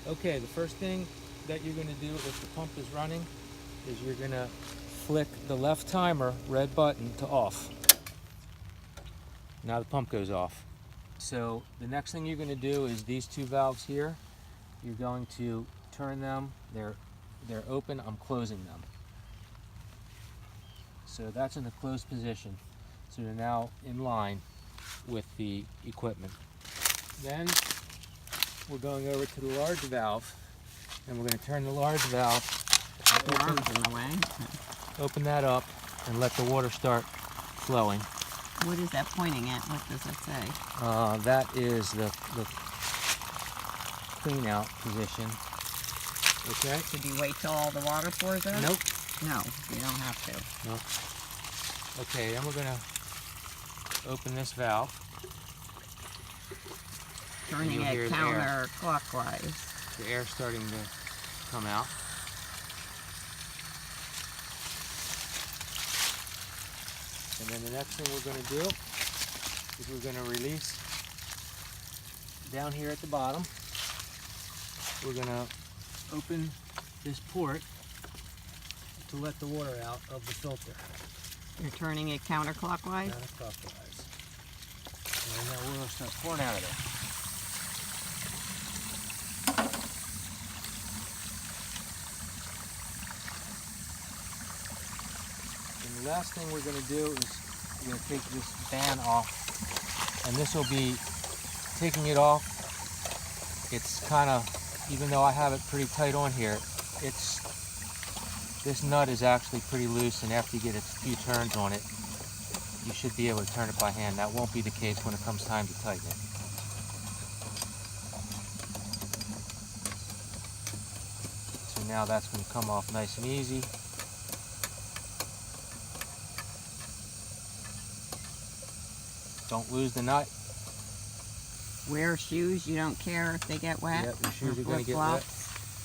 Okay, the first thing that you're going to do if the pump is running is you're going to flick the left timer red button to off. Now the pump goes off. So the next thing you're going to do is these two valves here, you're going to turn them. They're open. I'm closing them. So that's in the closed position. So they're now in line with the equipment. Then we're going over to the large valve, and we're going to turn the large valve, open that up, and let the water start flowing. What is that pointing at? What does it say? That is the clean out position. Okay? Did you wait till all the water pours out? Nope. No, you don't have to. Nope. Okay, then we're going to open this valve. Turning it counterclockwise. The air starting to come out. And then the next thing we're going to do is we're going to release down here at the bottom. We're going to open this port to let the water out of the filter. You're turning it counterclockwise? Counterclockwise. And that water will start pouring out of there. And the last thing we're going to do is we're going to take this band off, and this will be taking it off. It's kind of, even though I have it pretty tight on here, this nut is actually pretty loose, and after you get a few turns on it, you should be able to turn it by hand. That won't be the case when it comes time to tighten it. So now that's going to come off nice and easy. Don't lose the nut. Wear shoes, you don't care if they get wet? Yep, your shoes are going to get wet.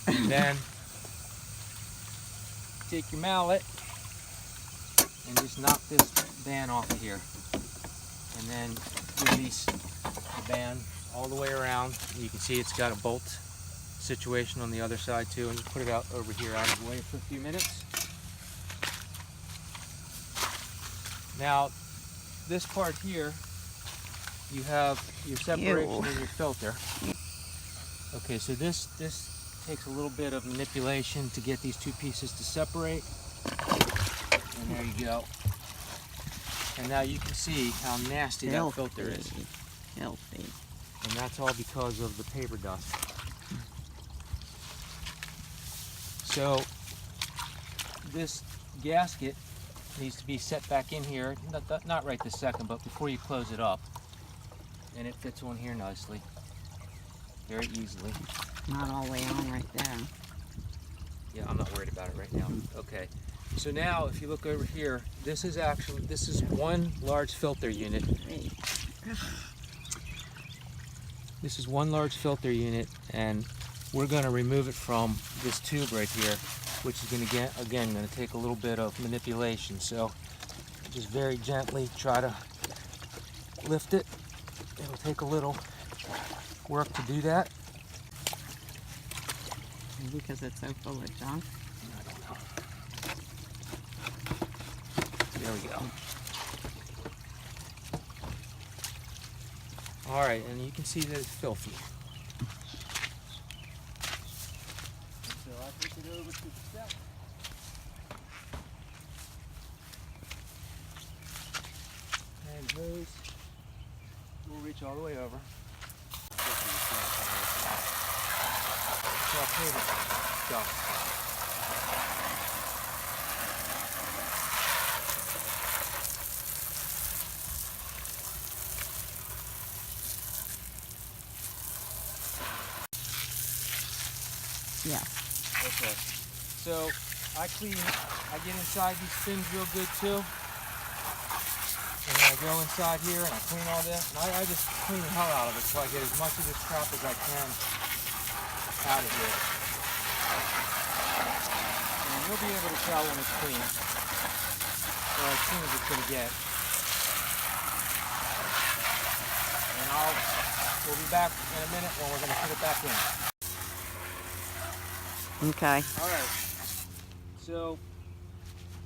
And then take your mallet and just knock this band off of here. And then release the band all the way around. You can see it's got a bolt situation on the other side too. And just put it out over here out of the way for a few minutes. Now, this part here, you have your separation in your filter. Okay, so this takes a little bit of manipulation to get these two pieces to separate. And there you go. And now you can see how nasty that filter is. Filthy. And that's all because of the paper dust. So this gasket needs to be set back in here, not right this second, but before you close it up. And it fits on here nicely, very easily. Not all the way on right there. Yeah, I'm not worried about it right now. Okay, so now if you look over here, this is one large filter unit. This is one large filter unit, and we're going to remove it from this tube right here, which is going to take a little bit of manipulation. So just very gently try to lift it. It'll take a little work to do that. Because it's so full of junk. I don't know. There we go. All right, and you can see that it's filthy. So I take it over to the step. And hose will reach all the way over. Yeah. Okay. So I get inside these fins real good too. And then I go inside here and I clean all this. And I just clean the hell out of it so I get as much of this crap as I can out of here. And you'll be able to tell when it's clean, or as clean as it's going to get. And we'll be back in a minute when we're going to put it back in. Okay. All right. So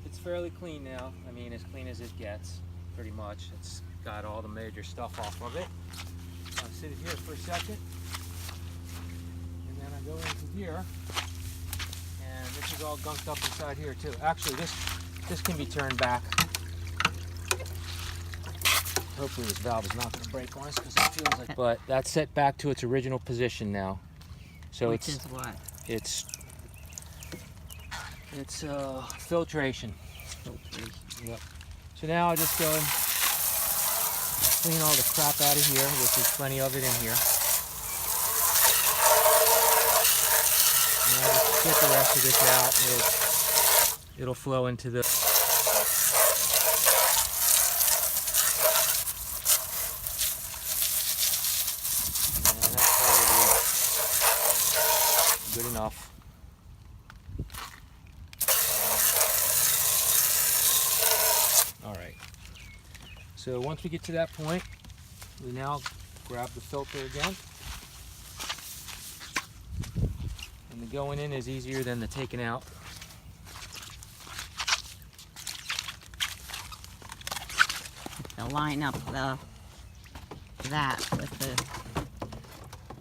it's fairly clean now. I mean, as clean as it gets, pretty much. It's got all the major stuff off of it. I'll sit it here for a second, and then I go into here, and this is all gunked up inside here too. Actually, this can be turned back. Hopefully this valve is not going to break on us because it feels like. But that's set back to its original position now. So Which is what? It's filtration. Filtration. Yep. So now I'll just go and clean all the crap out of here, which is plenty of it in here. And I'll just get the rest of this out. It'll flow into the. And that's probably good enough. All right. So once we get to that point, we now grab the filter again. And the going in is easier than the taking out. To line up that with the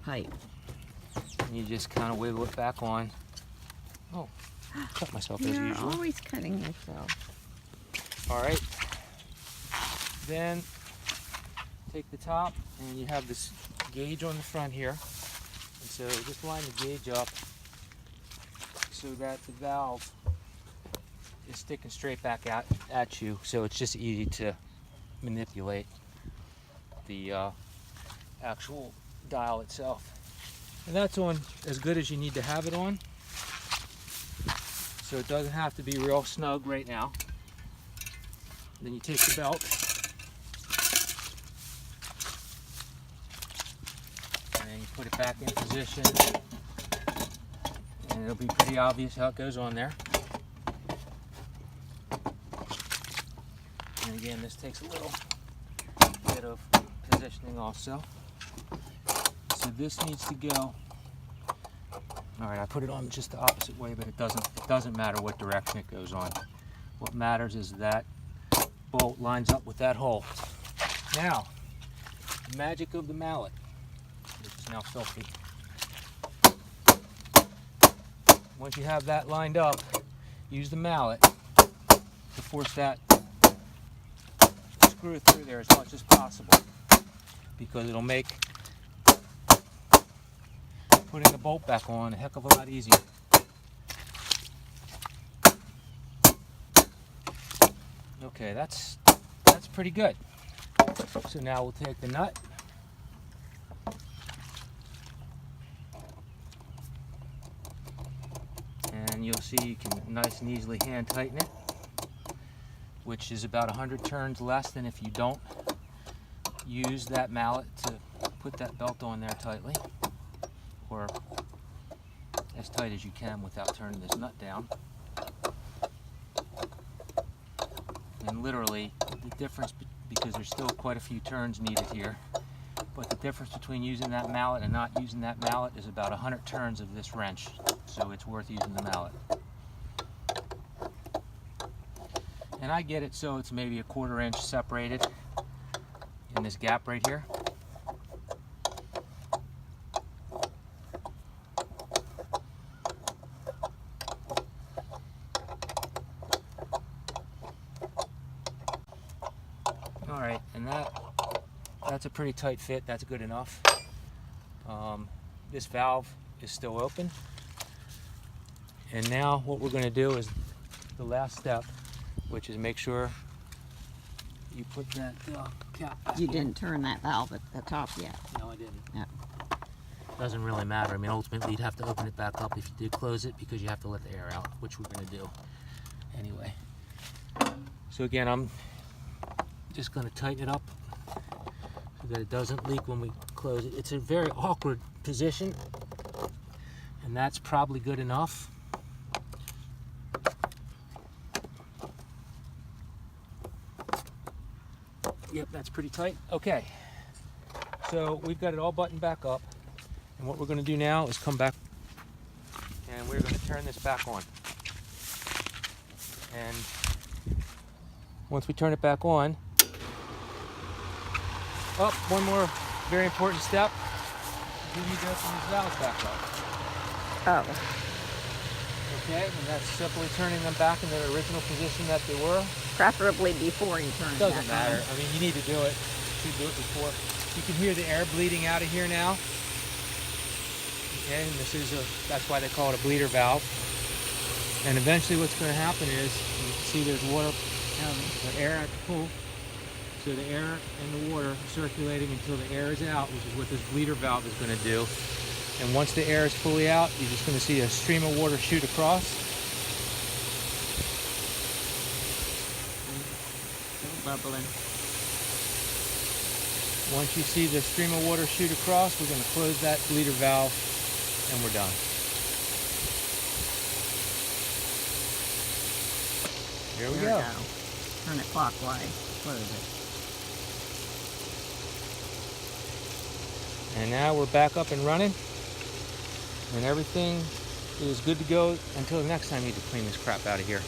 pipe. And you just kind of wiggle it back on. Oh, cut myself as You're usual. always cutting yourself. All right. Then take the top, and you have this gauge on the front here. And so just line the gauge up so that the valve is sticking straight back out at you. So it's just easy to manipulate the actual dial itself. And that's on as good as you need to have it on. So it doesn't have to be real snug right now. Then you take the belt and you put it back in position, and it'll be pretty obvious how it goes on there. And again, this takes a little bit of positioning also. So this needs to go. All right, I put it on just the opposite way, but it doesn't matter what direction it goes on. What matters is that bolt lines up with that hole. Now, the magic of the mallet, which is now filthy. Once you have that lined up, use the mallet to force that screw through there as much as possible, because it'll make putting the bolt back on a heck of a lot easier. Okay, that's pretty good. So now we'll take the nut. And you'll see you can nice and easily hand tighten it, which is about 100 turns less than if you don't use that mallet to put that belt on there tightly, or as tight as you can without turning this nut down. And literally, the difference, because there's still quite a few turns needed here, but the difference between using that mallet and not using that mallet is about 100 turns of this wrench, so it's worth using the mallet. And I get it so it's maybe a 1/4 inch separated in this gap right here. Alright, and that's a pretty tight fit. That's good enough. This valve is still open. And now what we're going to do is the last step, which is make sure you put that cap back You in. didn't turn that valve at the top yet. No, I didn't. Yeah. Doesn't really matter. I mean, ultimately you'd have to open it back up if you did close it, because you have to let the air out, which we're going to do anyway. So again, I'm just going to tighten it up so that it doesn't leak when we close it. It's a very awkward position, and that's probably good enough. Yep, that's pretty tight. Okay, so we've got it all buttoned back up, and what we're going to do now is come back and we're going to turn this back on. And once we turn it back on, one more very important step. We need to open these valves back up. Oh. Okay, and that's simply turning them back in their original position that they were. Preferably before you turn it back on. Doesn't matter. I mean, you need to do it. You should do it before. You can hear the air bleeding out of here now. Okay, and that's why they call it a bleeder valve. And eventually what's going to happen is, you can see there's water, the air at the pool. So the air and the water are circulating until the air is out, which is what this bleeder valve is going to do. And once the air is fully out, you're just going to see a stream of water shoot across. Still bubbling. Once you see the stream of water shoot across, we're going to close that bleeder valve and we're done. Here we go. Turn it clockwise. Close it. And now we're back up and running. And everything is good to go until the next time you need to clean this crap out of here.